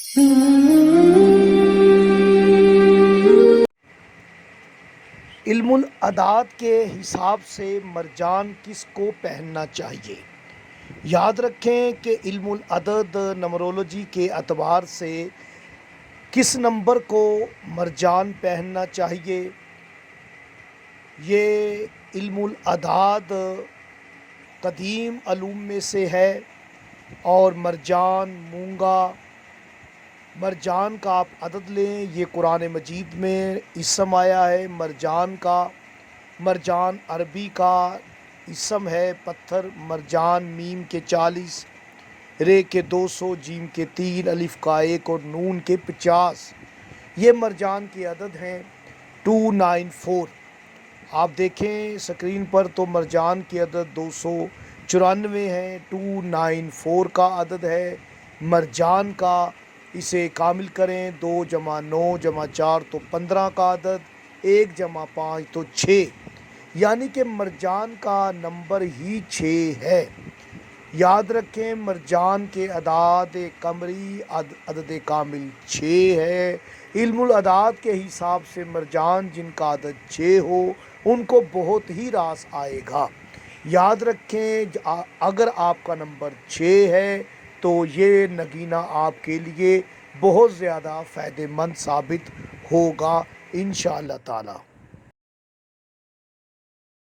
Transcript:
علم الاعداد کے حساب سے مرجان کس کو پہننا چاہیے؟ یاد رکھیں کہ علم العدد نمرولوجی کے اعتبار سے کس نمبر کو مرجان پہننا چاہیے۔ یہ علم الاعداد قدیم علوم میں سے ہے اور مرجان مونگا مرجان کا آپ عدد لیں، یہ قرآن مجید میں اسم آیا ہے مرجان کا۔ مرجان عربی کا اسم ہے پتھر۔ مرجان میم کے 40، رے کے 200، جیم کے 3، الف کا 1 اور نون کے 50۔ یہ مرجان کے عدد ہیں 294۔ آپ دیکھیں سکرین پر تو مرجان کے عدد 294 ہیں، 294 کا عدد ہے مرجان کا۔ اسے کامل کریں، 2 + 9 + 4 تو 15 کا عدد، 1 + 5 تو 6، یعنی کہ مرجان کا نمبر ہی 6 ہے۔ یاد رکھیں مرجان کے اعداد قمری عدد کامل 6 ہے۔ علم الاعداد کے حساب سے مرجان جن کا عدد 6 ہو ان کو بہت ہی راس آئے گا۔ یاد رکھیں اگر آپ کا نمبر 6 ہے تو یہ نگینہ آپ کے لیے بہت زیادہ فائدہ مند ثابت ہوگا انشاءاللہ تعالی۔